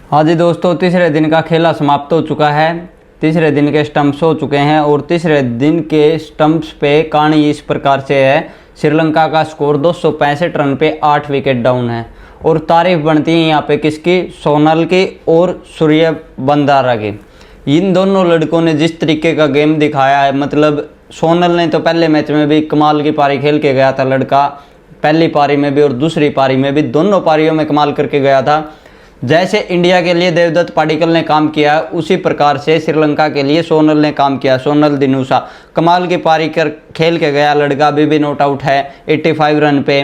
हाँ जी दोस्तों, तीसरे दिन का खेला समाप्त हो चुका है। तीसरे दिन के स्टंप्स हो चुके हैं और तीसरे दिन के स्टंप्स पे कहानी इस प्रकार से है। श्रीलंका का स्कोर 265 रन पे 8 विकेट डाउन है और तारीफ बनती है यहाँ पे किसकी? सोनल की और सूर्य बंधारा की। इन दोनों लड़कों ने जिस तरीके का गेम दिखाया है, मतलब सोनल ने तो पहले मैच में भी कमाल की पारी खेल के गया था लड़का, पहली पारी में भी और दूसरी पारी में भी, दोनों पारियों में कमाल करके गया था। जैसे इंडिया के लिए देवदत्त पाडिक्कल ने काम किया उसी प्रकार से श्रीलंका के लिए सोनल ने काम किया। सोनल दिनूसा कमाल की पारी कर खेल के गया लड़का, अभी भी नॉट आउट है 85 रन पे।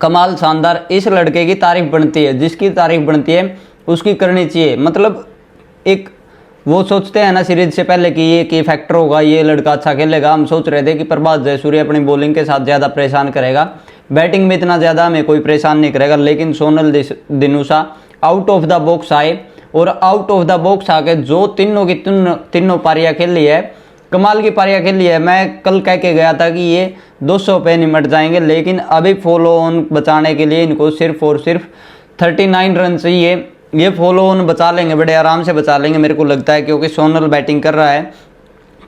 कमाल शानदार, इस लड़के की तारीफ बनती है, जिसकी तारीफ बनती है उसकी करनी चाहिए। मतलब एक वो सोचते हैं ना सीरीज से पहले कि ये की फैक्टर होगा, ये लड़का अच्छा खेलेगा। हम सोच रहे थे कि प्रभात जयसूर्य अपनी बॉलिंग के साथ ज़्यादा परेशान करेगा, बैटिंग में इतना ज़्यादा हमें कोई परेशान नहीं करेगा, लेकिन सोनल दिनूसा आउट ऑफ द बॉक्स आए और आउट ऑफ द बॉक्स आके जो तीनों की तीनों पारियाँ खेली है, कमाल की पारियाँ खेली है। मैं कल कह के गया था कि ये 200 पे निमट जाएंगे, लेकिन अभी फॉलो ऑन बचाने के लिए इनको सिर्फ और सिर्फ 39 रन चाहिए। ये फॉलो ऑन बचा लेंगे, बड़े आराम से बचा लेंगे मेरे को लगता है, क्योंकि सोनल बैटिंग कर रहा है,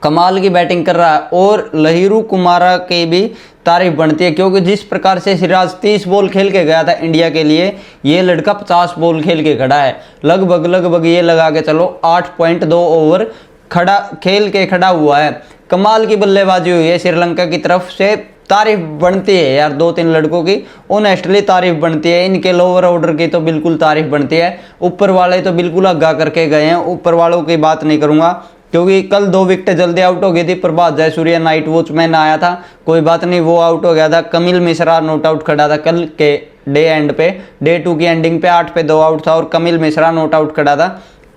कमाल की बैटिंग कर रहा है। और लहिरू कुमारा की भी तारीफ बनती है, क्योंकि जिस प्रकार से सिराज 30 बॉल खेल के गया था इंडिया के लिए, ये लड़का 50 बॉल खेल के खड़ा है। लगभग ये लगा के चलो 8.2 ओवर खड़ा हुआ है। कमाल की बल्लेबाजी हुई है श्रीलंका की तरफ से। तारीफ बनती है यार, 2-3 लड़कों की ऑनेस्टली तारीफ बनती है। इनके लोअर ऑर्डर की तो बिल्कुल तारीफ बनती है, ऊपर वाले तो बिल्कुल आगा करके गए हैं। ऊपर वालों की बात नहीं करूंगा, क्योंकि कल 2 विकेट जल्दी आउट हो गई थी। प्रभात जयसूर्य नाइट वॉचमैन आया था, कोई बात नहीं, वो आउट हो गया था। कमिल मिश्रा नॉट आउट खड़ा था कल के डे एंड पे, डे 2 की एंडिंग पे 8 पे 2 आउट था और कमिल मिश्रा नॉट आउट खड़ा था।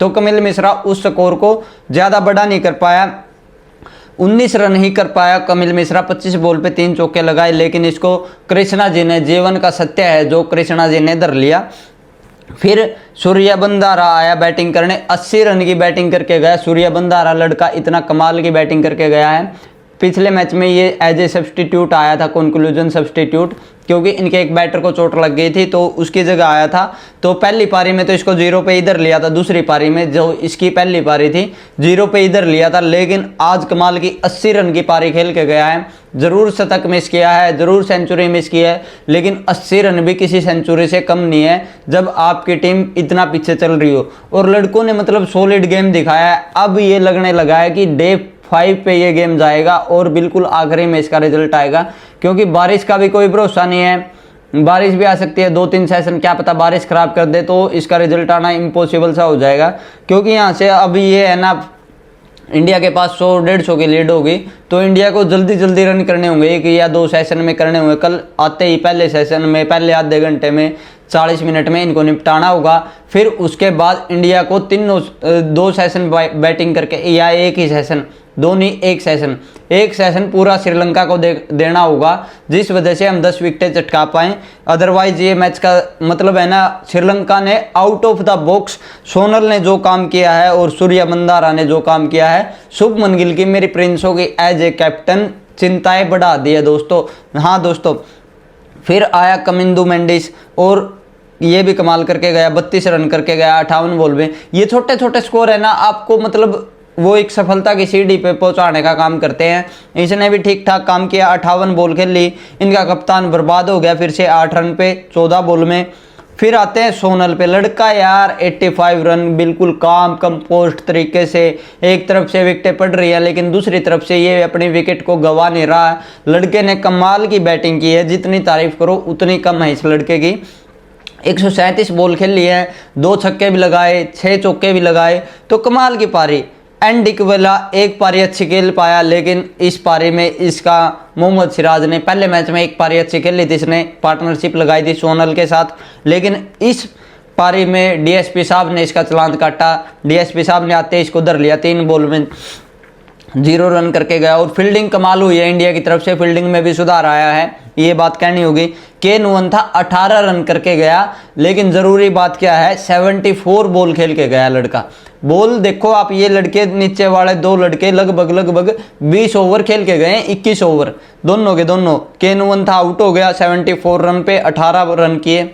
तो कमिल मिश्रा उस स्कोर को ज़्यादा बड़ा नहीं कर पाया, 19 रन ही कर पाया कमिल मिश्रा। 25 बॉल पे 3 चौके लगाए, लेकिन इसको कृष्णा जी ने, जीवन का सत्य है जो कृष्णा जी ने धर लिया। फिर सूर्य बंधारा आया बैटिंग करने, 80 रन की बैटिंग करके गया। सूर्य बंधारा लड़का इतना कमाल की बैटिंग करके गया है। पिछले मैच में ये एज ए सब्सटीट्यूट आया था, कंक्लूजन सब्सटीट्यूट, क्योंकि इनके एक बैटर को चोट लग गई थी तो उसकी जगह आया था। तो पहली पारी में तो इसको 0 पे इधर लिया था, दूसरी पारी में जो इसकी पहली पारी थी 0 पे इधर लिया था, लेकिन आज कमाल की 80 रन की पारी खेल के गया है। ज़रूर शतक मिस किया है, ज़रूर सेंचुरी मिस की है, लेकिन 80 रन भी किसी सेंचुरी से कम नहीं है जब आपकी टीम इतना पीछे चल रही हो। और लड़कों ने मतलब सॉलिड गेम दिखाया है। अब ये लगने लगा है कि डे 5 पे ये गेम जाएगा और बिल्कुल आखिरी में इसका रिजल्ट आएगा, क्योंकि बारिश का भी कोई भरोसा नहीं है, बारिश भी आ सकती है। 2-3 सेशन, क्या पता बारिश खराब कर दे तो इसका रिजल्ट आना इम्पॉसिबल सा हो जाएगा। क्योंकि यहाँ से अभी ये है ना, इंडिया के पास 100-150 की लीड होगी, तो इंडिया को जल्दी रन करने होंगे, 1 या 2 सेशन में करने होंगे। कल आते ही पहले सेशन में, पहले आधे घंटे में, 40 मिनट में इनको निपटाना होगा। फिर उसके बाद इंडिया को 2 सेशन बैटिंग करके, या एक ही सेशन, दोनों एक सेशन पूरा श्रीलंका को देना होगा, जिस वजह से हम 10 विकेटें चटका पाएँ। अदरवाइज ये मैच का मतलब है ना, श्रीलंका ने out of the box Sonal ने जो काम किया है और सूर्य बंधारा ने जो काम किया है, शुभमन गिल की, मेरी प्रिंसों की एज ए कैप्टन चिंताएं बढ़ा दी है दोस्तों। हाँ दोस्तों, फिर आया कमिंदू मेंडिस और ये भी कमाल करके गया, 32 रन करके गया 58 बॉल में। ये छोटे छोटे स्कोर है ना, आपको मतलब वो एक सफलता की सीढ़ी पे पहुंचाने का काम करते हैं। इसने भी ठीक ठाक काम किया, 58 बॉल खेल ली। इनका कप्तान बर्बाद हो गया फिर से 8 रन पे 14 बॉल में। फिर आते हैं सोनल पे, लड़का यार 85 रन बिल्कुल काम कंपोस्ट तरीके से, एक तरफ से विकेटें पड़ रही है लेकिन दूसरी तरफ से ये अपनी विकेट को गंवा नहीं रहा है। लड़के ने कमाल की बैटिंग की है, जितनी तारीफ करो उतनी कम है इस लड़के की। 137 बॉल खेल ली है, 2 छक्के भी लगाए, 6 चौके भी लगाए, तो कमाल की पारी। एंड वाला एक पारी अच्छी खेल पाया, लेकिन इस पारी में इसका मोहम्मद सिराज ने, पहले मैच में एक पारी अच्छी खेल ली थी, इसने पार्टनरशिप लगाई थी सोनल के साथ, लेकिन इस पारी में डीएसपी साहब ने इसका चलान काटा। डीएसपी साहब ने आते इसको धर लिया, 3 बॉल में 0 रन करके गया। और फील्डिंग कमाल हुई है इंडिया की तरफ से, फील्डिंग में भी सुधार आया है, ये बात कहनी होगी। के नुवन था 18 रन करके गया, लेकिन ज़रूरी बात क्या है, 74 बॉल खेल के गया लड़का। बॉल देखो आप, ये लड़के नीचे वाले 2 लड़के लगभग 20 ओवर खेल के गए, 21 ओवर दोनों के दोनों। के नुवन था आउट हो गया 74 रन पे, 18 रन किए।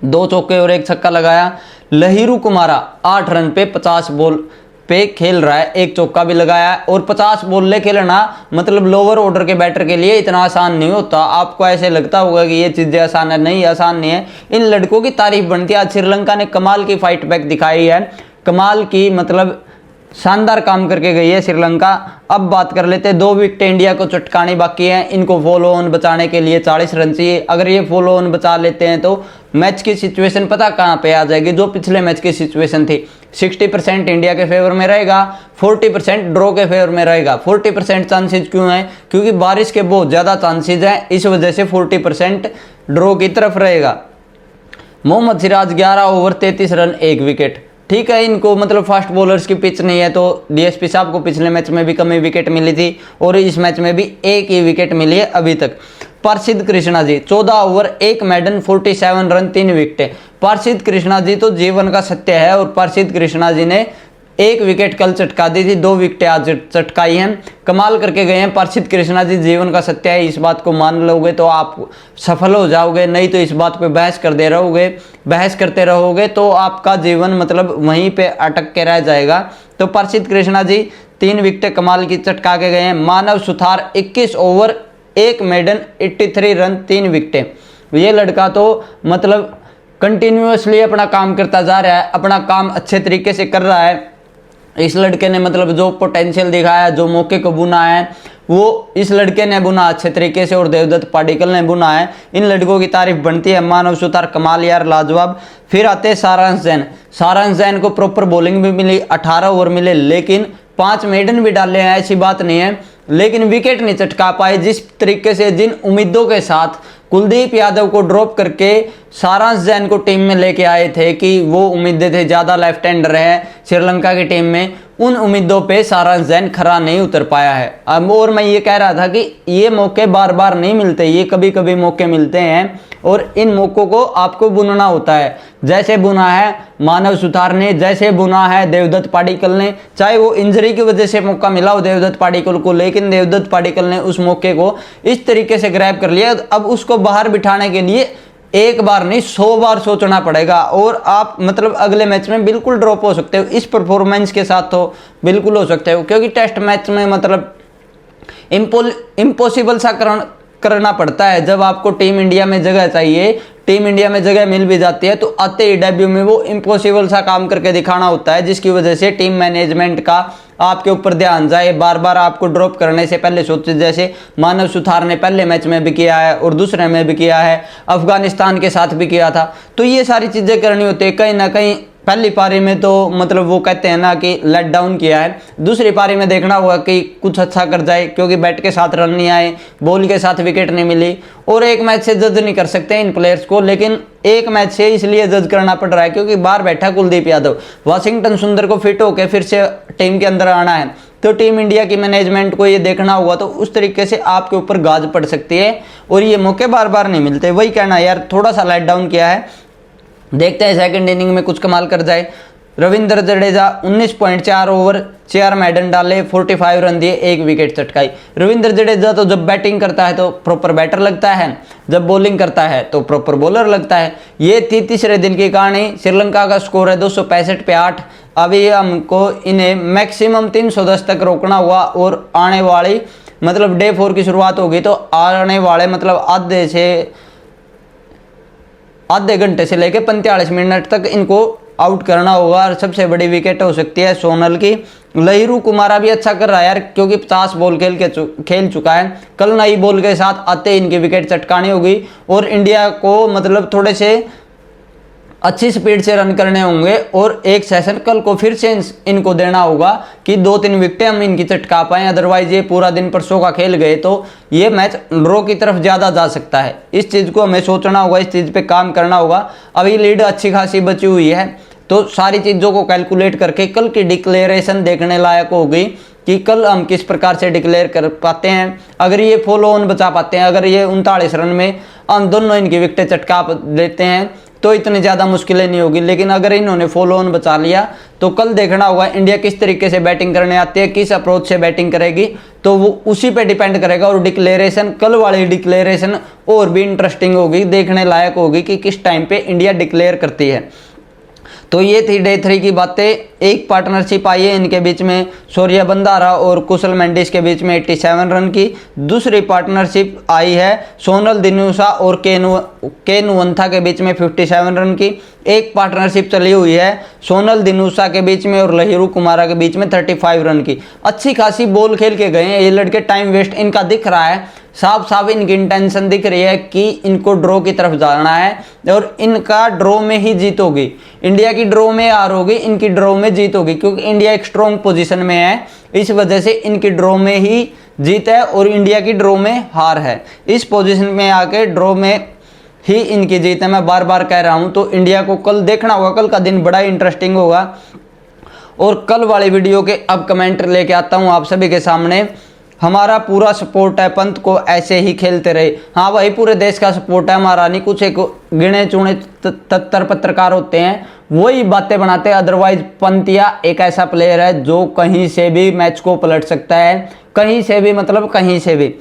2 चौके और 1 छक्का लगाया। लहिरू कुमारा 8 रन पे 50 बॉल पे खेल रहा है, 1 चौका भी लगाया है। और 50 बॉल खेलना मतलब लोअर ऑर्डर के बैटर के लिए इतना आसान नहीं होता। आपको ऐसे लगता होगा कि ये चीजें आसान है, नहीं आसान नहीं है। इन लड़कों की तारीफ बनती है। आज श्रीलंका ने कमाल की फाइट बैक दिखाई है, कमाल की मतलब शानदार काम करके गई है श्रीलंका। अब बात कर लेते हैं, 2 विकेट इंडिया को चटकानी बाकी है। इनको फॉलो ऑन बचाने के लिए 40 रन चाहिए। अगर ये फॉलो ऑन बचा लेते हैं तो मैच की सिचुएशन पता कहां पे आ जाएगी, जो पिछले मैच की सिचुएशन थी। 60% इंडिया के फेवर में रहेगा, 40% ड्रॉ के फेवर में रहेगा। 40% चांसेस क्यों है? क्योंकि बारिश के बहुत ज्यादा चांसेस हैं, इस वजह से 40% ड्रॉ की तरफ रहेगा। Mohammed Siraj 11 over 33 run 1 wicket. ठीक है, इनको मतलब फास्ट बॉलर्स की पिच नहीं है, तो डीएसपी साहब को पिछले मैच में भी कम ही विकेट मिली थी और इस मैच में भी 1 ही विकेट मिली है अभी तक। प्रसिद्ध Krishna ji 14 over 1 maiden 47 run 3 wicket. प्रसिद्ध कृष्णा जी तो जीवन का सत्य है और प्रसिद्ध कृष्णा जी ने 1 विकेट कल चटका दी थी, 2 विकेटें आज चटकाई हैं। कमाल करके गए हैं प्रसिद्ध कृष्णा जी, जीवन का सत्य है। इस बात को मान लोगे तो आप सफल हो जाओगे, नहीं तो इस बात पे बहस करते रहोगे तो आपका जीवन मतलब वहीं पे अटक के रह जाएगा। तो प्रसिद्ध कृष्णा जी 3 विकेटें कमाल की चटका के गए हैं। मानव सुथार 21 ओवर 1 मेडन 83 रन 3 विकेटें। ये लड़का तो मतलब कंटिन्यूअसली अपना काम करता जा रहा है, अपना काम अच्छे तरीके से कर रहा है। इस लड़के ने मतलब जो पोटेंशियल दिखाया, जो मौके को बुना है, वो इस लड़के ने बुना अच्छे तरीके से और देवदत्त पाडिक्कल ने बुना है। इन लड़कों की तारीफ बनती है। मानव सुतार कमाल यार, लाजवाब। फिर आते हैं सारांश जैन। सारांश जैन को प्रॉपर बॉलिंग भी मिली, 18 ओवर मिले, लेकिन 5 मेडन भी डाले हैं, ऐसी बात नहीं है, लेकिन विकेट नहीं चटका पाए। जिस तरीके से, जिन उम्मीदों के साथ कुलदीप यादव को ड्रॉप करके सारांश जैन को टीम में लेके आए थे कि वो उम्मीदें थे ज़्यादा लेफ्ट हैंडर है श्रीलंका की टीम में, उन उम्मीदों पे सारांश जैन खरा नहीं उतर पाया है। अब और मैं ये कह रहा था कि ये मौके बार बार नहीं मिलते, ये कभी कभी मौके मिलते हैं और इन मौकों को आपको बुनना होता है। जैसे बुना है मानव सुथार ने, जैसे बुना है देवदत्त पाडिक्कल ने, चाहे वो इंजरी की वजह से मौका मिला हो देवदत्त पाडिक्कल को, लेकिन देवदत्त पाडिक्कल ने उस मौके को इस तरीके से ग्रैब कर लिया। अब उसको बाहर बिठाने के लिए एक बार नहीं 100 बार सोचना पड़ेगा और आप मतलब अगले मैच में बिल्कुल ड्रॉप हो सकते हो। इस परफॉर्मेंस के साथ तो बिल्कुल हो सकते हो, क्योंकि टेस्ट मैच में मतलब इम्पॉसिबल सा करना पड़ता है। जब आपको टीम इंडिया में जगह चाहिए, टीम इंडिया में जगह मिल भी जाती है, तो आते ही डेब्यू में वो इम्पॉसिबल सा काम करके दिखाना होता है, जिसकी वजह से टीम मैनेजमेंट का आपके ऊपर ध्यान जाए, बार बार आपको ड्रॉप करने से पहले सोचे। जैसे मानव सुथार ने पहले मैच में भी किया है और दूसरे में भी किया है, अफगानिस्तान के साथ भी किया था। तो ये सारी चीज़ें करनी होती है। कहीं ना कहीं पहली पारी में तो मतलब वो कहते हैं ना कि लेट डाउन किया है, दूसरी पारी में देखना होगा कि कुछ अच्छा कर जाए, क्योंकि बैट के साथ रन नहीं आए, बॉल के साथ विकेट नहीं मिली। और एक मैच से जज नहीं कर सकते इन प्लेयर्स को, लेकिन एक मैच से इसलिए जज करना पड़ रहा है क्योंकि बाहर बैठा कुलदीप यादव। वाशिंगटन सुंदर को फिट होकर फिर से टीम के अंदर आना है, तो टीम इंडिया की मैनेजमेंट को ये देखना होगा, तो उस तरीके से आपके ऊपर गाज पड़ सकती है और ये मौके बार बार नहीं मिलते। वही कहना यार, थोड़ा सा लेट डाउन किया है, देखते हैं सेकंड इनिंग में कुछ कमाल कर जाए। रविंद्र जडेजा 19.4 ओवर 4 मेडन डाले, 45 रन दिए, 1 विकेट चटकाई। रविंद्र जडेजा तो जब बैटिंग करता है तो प्रॉपर बैटर लगता है, जब बॉलिंग करता है तो प्रॉपर बॉलर लगता है। ये थी तीसरे दिन की कहानी। श्रीलंका का स्कोर है 265 पे 8। अभी हमको इन्हें मैक्सिमम 310 तक रोकना हुआ और आने वाली मतलब डे 4 की शुरुआत होगी, तो आने वाले मतलब आधे घंटे से लेकर 45 मिनट तक इनको आउट करना होगा। और सबसे बड़ी विकेट हो सकती है सोनल की। लहिरू कुमारा भी अच्छा कर रहा है यार, क्योंकि 50 बॉल खेल चुका है। कल नई बॉल के साथ आते ही इनकी विकेट चटकानी होगी और इंडिया को मतलब थोड़े से अच्छी स्पीड से रन करने होंगे और एक सेशन कल को फिर से इनको देना होगा कि 2-3 विकेटें हम इनकी चटका पाएं। अदरवाइज ये पूरा दिन परसों का खेल गए तो ये मैच ड्रॉ की तरफ ज़्यादा जा सकता है। इस चीज़ को हमें सोचना होगा, इस चीज़ पे काम करना होगा। अभी लीड अच्छी खासी बची हुई है, तो सारी चीज़ों को कैलकुलेट करके कल की डिक्लेरेशन देखने लायक होगी कि कल हम किस प्रकार से डिक्लेयर कर पाते हैं। अगर ये फॉलो ऑन बचा पाते हैं, अगर ये 39 रन में हम दोनों इनकी विकेटें चटका देते हैं, तो इतनी ज़्यादा मुश्किलें नहीं होगी। लेकिन अगर इन्होंने फॉलो ऑन बचा लिया तो कल देखना होगा इंडिया किस तरीके से बैटिंग करने आती है, किस अप्रोच से बैटिंग करेगी, तो वो उसी पे डिपेंड करेगा। और डिक्लेरेशन, कल वाली डिक्लेरेशन और भी इंटरेस्टिंग होगी, देखने लायक होगी कि किस टाइम पे इंडिया डिक्लेयर करती है। तो ये थी डे 3 की बातें। एक पार्टनरशिप आई है इनके बीच में, सूर्य बंधारा और कुशल मेंडिस के बीच में 87 रन की। दूसरी पार्टनरशिप आई है सोनल दिनुसा और के नुवंथा के बीच में 57 रन की। एक पार्टनरशिप चली हुई है सोनल दिनुसा के बीच में और लहिरू कुमारा के बीच में 35 रन की। अच्छी खासी बॉल खेल के गए हैं ये लड़के, टाइम वेस्ट इनका दिख रहा है, साफ साफ इनकी इंटेंशन दिख रही है कि इनको ड्रॉ की तरफ जाना है और इनका ड्रॉ में ही जीत होगी। इंडिया की ड्रॉ में हार होगी, इनकी ड्रॉ में जीत होगी, क्योंकि इंडिया एक स्ट्रॉन्ग पोजीशन में है, इस वजह से इनकी ड्रॉ में ही जीत है और इंडिया की ड्रॉ में हार है। इस पोजीशन में आके ड्रॉ में ही इनकी जीत है, मैं बार बार कह रहा हूं। तो इंडिया को कल देखना होगा, कल का दिन बड़ा इंटरेस्टिंग होगा। और कल वाली वीडियो के अब कमेंट लेके आता हूं आप सभी के सामने। हमारा पूरा सपोर्ट है, पंत को ऐसे ही खेलते रहे। हाँ भाई, पूरे देश का सपोर्ट है हमारा, नहीं कुछ एक गिने चुने तत्तर पत्रकार होते हैं वही बातें बनाते हैं। अदरवाइज पंतिया एक ऐसा प्लेयर है जो कहीं से भी मैच को पलट सकता है, कहीं से भी, मतलब कहीं से भी।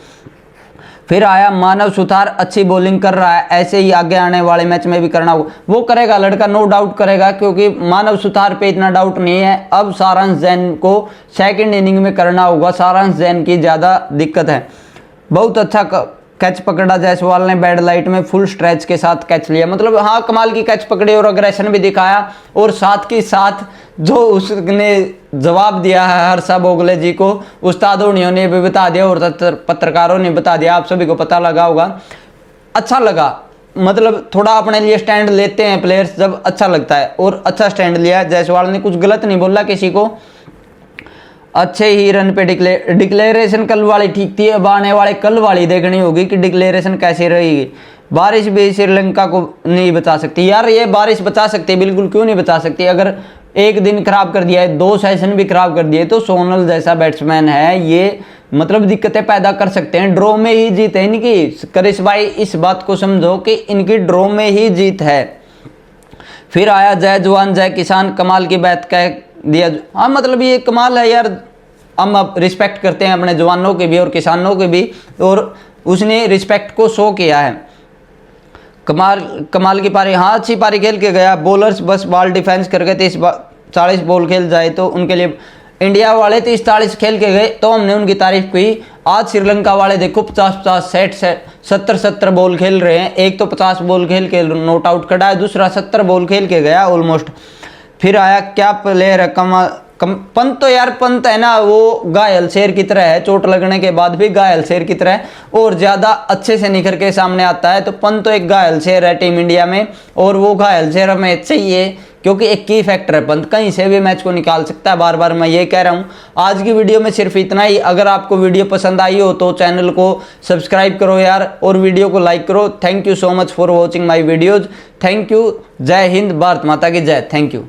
फिर आया मानव सुथार, अच्छी बॉलिंग कर रहा है, ऐसे ही आगे आने वाले मैच में भी करना होगा। वो करेगा लड़का, नो डाउट करेगा, क्योंकि मानव सुथार पे इतना डाउट नहीं है। अब सारांश जैन को सेकंड इनिंग में करना होगा, सारांश जैन की ज़्यादा दिक्कत है। बहुत अच्छा कैच पकड़ा जायसवाल ने, बैड लाइट में फुल स्ट्रेच के साथ कैच लिया, मतलब हाँ कमाल की कैच पकड़ी और अग्रेशन भी दिखाया। और साथ के साथ जो उसने जवाब दिया है हर्षा भोगले जी को, उस्तादों ने भी बता दिया और पत्रकारों ने बता दिया, आप सभी को पता लगा होगा। अच्छा लगा, मतलब थोड़ा अपने लिए स्टैंड लेते हैं प्लेयर्स जब अच्छा लगता है, और अच्छा स्टैंड लिया जायसवाल ने, कुछ गलत नहीं बोला किसी को। अच्छे ही रन पे डिक्लेरेशन कल वाली ठीक थी। अब आने वाले कल वाली देखनी होगी कि डिक्लेरेशन कैसी रहेगी। बारिश भी श्रीलंका को नहीं बचा सकती यार, ये बारिश बचा सकती है बिल्कुल, क्यों नहीं बचा सकती। अगर एक दिन खराब कर दिया है, 2 सेशन भी खराब कर दिए, तो सोनल जैसा बैट्समैन है ये, मतलब दिक्कतें पैदा कर सकते हैं। ड्रॉ में ही जीत है इनकी, करिश भाई इस बात को समझो कि इनकी ड्रॉ में ही जीत है। फिर आया जय जवान जय किसान, कमाल की बात कह दिया। हाँ मतलब ये कमाल है यार, हम अब रिस्पेक्ट करते हैं अपने जवानों के भी और किसानों के भी, और उसने रिस्पेक्ट को शो किया है। कमाल की पारी, हाँ अच्छी पारी खेल के गया। बॉलर्स बस बॉल डिफेंस कर गए थे, 40 बॉल खेल जाए तो उनके लिए। इंडिया वाले 30-40 खेल के गए तो हमने उनकी तारीफ की। आज श्रीलंका वाले देखो 50-50 70-70 बॉल खेल रहे हैं। एक तो 50 बॉल खेल के नॉट आउट कटा है, दूसरा 70 बॉल खेल के गया ऑलमोस्ट। फिर आया क्या प्लेयर है पंत, तो यार पंत है ना, वो घायल शेर की तरह है, चोट लगने के बाद भी घायल शेर की तरह और ज़्यादा अच्छे से निखर के सामने आता है। तो पंत तो एक घायल शेर है टीम इंडिया में, और वो घायल शेर हमें चाहिए, क्योंकि एक की फैक्टर है पंत, कहीं से भी मैच को निकाल सकता है। बार बार मैं ये कह रहा हूँ। आज की वीडियो में सिर्फ इतना ही। अगर आपको वीडियो पसंद आई हो तो चैनल को सब्सक्राइब करो यार, और वीडियो को लाइक करो। Thank you so much for watching my videos. Thank you. जय हिंद, भारत माता की जय। Thank you.